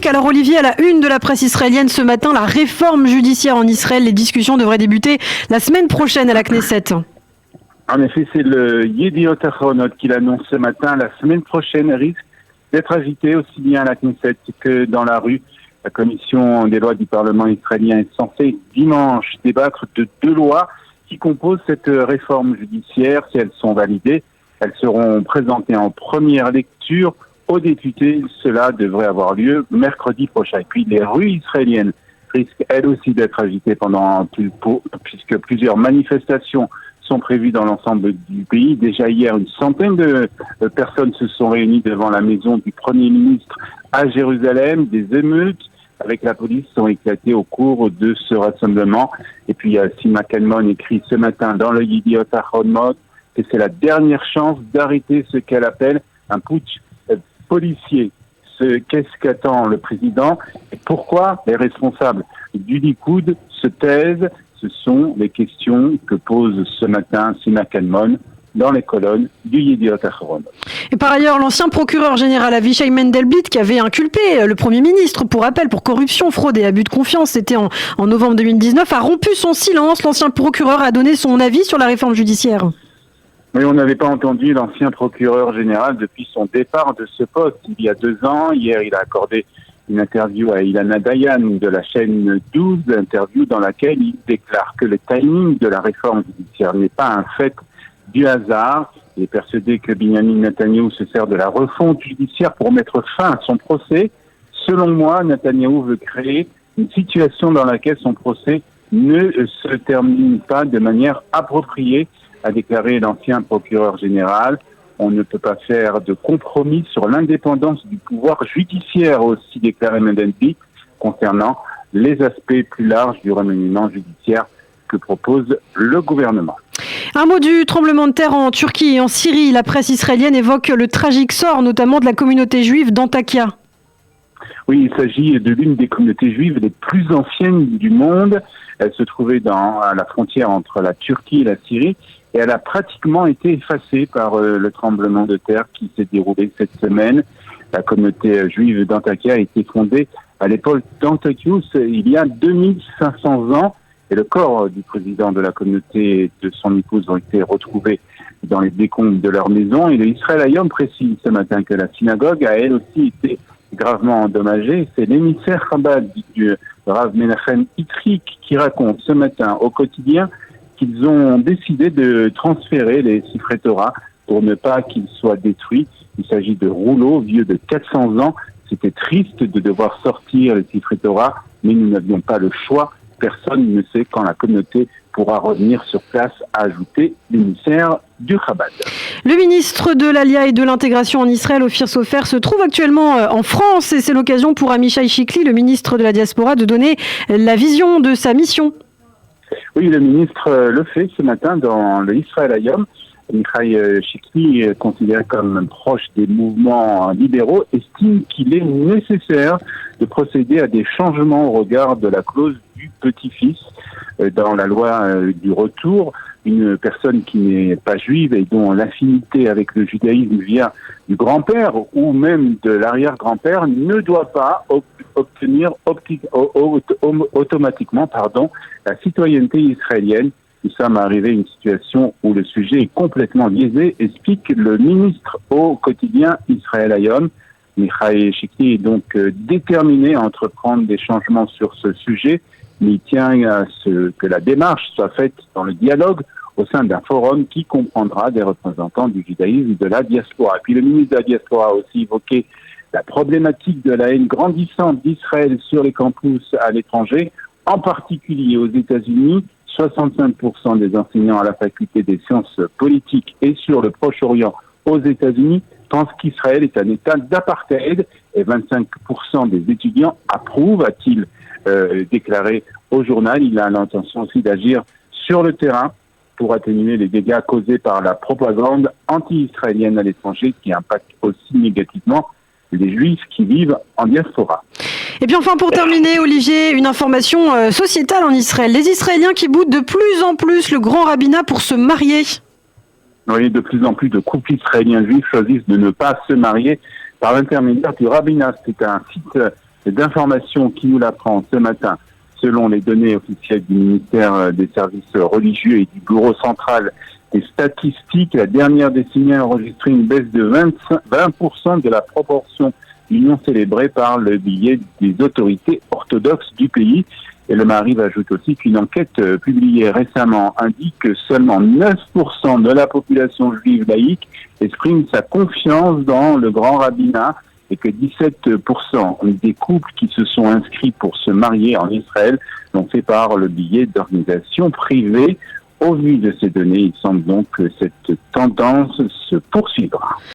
politique. Alors Olivier, à la une de la presse israélienne ce matin, la réforme judiciaire en Israël. Les discussions devraient débuter la semaine prochaine à la Knesset. En effet, c'est le Yediot Ahronot qui l'annonce ce matin. La semaine prochaine risque d'être agité aussi bien à la Knesset que dans la rue. La commission des lois du Parlement israélien est censée dimanche débattre de 2 lois qui composent cette réforme judiciaire. Si elles sont validées, elles seront présentées en première lecture aux députés. Cela devrait avoir lieu mercredi prochain. Et puis les rues israéliennes risquent elles aussi d'être agitées puisque plusieurs manifestations sont prévues dans l'ensemble du pays. Déjà hier, une centaine de personnes se sont réunies devant la maison du Premier ministre à Jérusalem. Des émeutes avec la police sont éclatées au cours de ce rassemblement. Et puis Sima Kalmon écrit ce matin dans le Yediot Ahronot que c'est la dernière chance d'arrêter ce qu'elle appelle un putsch policier. Qu'est-ce qu'attend le président et pourquoi les responsables du Likoud se taisent? Ce sont les questions que pose ce matin Sima Kalmon dans les colonnes du Yediot Ahronot. Et par ailleurs, l'ancien procureur général Avichai Mendelblit, qui avait inculpé le Premier ministre pour appel pour corruption, fraude et abus de confiance, c'était en novembre 2019, a rompu son silence. L'ancien procureur a donné son avis sur la réforme judiciaire. Mais on n'avait pas entendu l'ancien procureur général depuis son départ de ce poste il y a 2 ans. Hier, il a accordé une interview à Ilana Dayan de la chaîne 12, interview dans laquelle il déclare que le timing de la réforme judiciaire n'est pas un fait du hasard. Il est persuadé que Benyamin Netanyahou se sert de la refonte judiciaire pour mettre fin à son procès. Selon moi, Netanyahou veut créer une situation dans laquelle son procès ne se termine pas de manière appropriée, a déclaré l'ancien procureur général. On ne peut pas faire de compromis sur l'indépendance du pouvoir judiciaire, aussi déclaré Mendelblit, concernant les aspects plus larges du remaniement judiciaire que propose le gouvernement. Un mot du tremblement de terre en Turquie et en Syrie. La presse israélienne évoque le tragique sort, notamment de la communauté juive d'Antakya. Oui, il s'agit de l'une des communautés juives les plus anciennes du monde. Elle se trouvait à la frontière entre la Turquie et la Syrie. Et elle a pratiquement été effacée par le tremblement de terre qui s'est déroulé cette semaine. La communauté juive d'Antakya a été fondée à l'époque d'Antakios il y a 2500 ans. Et le corps du président de la communauté et de son épouse ont été retrouvés dans les décombres de leur maison. Et le Israël Hayom précise ce matin que la synagogue a elle aussi été gravement endommagée. C'est l'émissaire Chabad du Rav Menachem Itrik qui raconte ce matin au quotidien qu'ils ont décidé de transférer les Sifrei Torah pour ne pas qu'ils soient détruits. Il s'agit de rouleaux vieux de 400 ans. C'était triste de devoir sortir les Sifrei Torah, mais nous n'avions pas le choix. Personne ne sait quand la communauté pourra revenir sur place, a ajouté l'émissaire du Chabad. Le ministre de l'Alia et de l'Intégration en Israël, Ophir Sofer, se trouve actuellement en France et c'est l'occasion pour Amichai Chikli, le ministre de la Diaspora, de donner la vision de sa mission. Oui, le ministre le fait ce matin dans le Israël Hayom. Amichai Chikli, considéré comme proche des mouvements libéraux, estime qu'il est nécessaire de procéder à des changements au regard de la clause du petit-fils dans la loi du retour. Une personne qui n'est pas juive et dont l'affinité avec le judaïsme vient du grand-père ou même de l'arrière-grand-père ne doit pas obtenir automatiquement la citoyenneté israélienne. Nous sommes arrivés à une situation où le sujet est complètement biaisé, explique le ministre au quotidien Israël Hayom. Amichai Chikli est donc déterminé à entreprendre des changements sur ce sujet, mais il tient à ce que la démarche soit faite dans le dialogue au sein d'un forum qui comprendra des représentants du judaïsme et de la diaspora. Et puis le ministre de la Diaspora a aussi évoqué la problématique de la haine grandissante d'Israël sur les campus à l'étranger, en particulier aux États-Unis. 65% des enseignants à la faculté des sciences politiques et sur le Proche-Orient aux États-Unis pensent qu'Israël est un état d'apartheid et 25% des étudiants approuvent, a-t-il déclaré au journal. Il a l'intention aussi d'agir sur le terrain pour atténuer les dégâts causés par la propagande anti-israélienne à l'étranger qui impacte aussi négativement les Juifs qui vivent en diaspora. Et puis enfin, pour terminer, Olivier, une information sociétale en Israël. Les Israéliens qui boudent de plus en plus le grand rabbinat pour se marier. Oui, de plus en plus de couples israéliens juifs choisissent de ne pas se marier par l'intermédiaire du rabbinat. C'est un site d'information qui nous l'apprend ce matin. Selon les données officielles du ministère des Services religieux et du Bureau central des statistiques, la dernière décennie a enregistré une baisse de 20% de la proportion d'unions célébrées par le biais des autorités orthodoxes du pays. Et le Maariv ajoute aussi qu'une enquête publiée récemment indique que seulement 9% de la population juive laïque exprime sa confiance dans le grand rabbinat et que 17% des couples qui se sont inscrits pour se marier en Israël l'ont fait par le biais d'organisations privées. Au vu de ces données, il semble donc que cette tendance se poursuivra.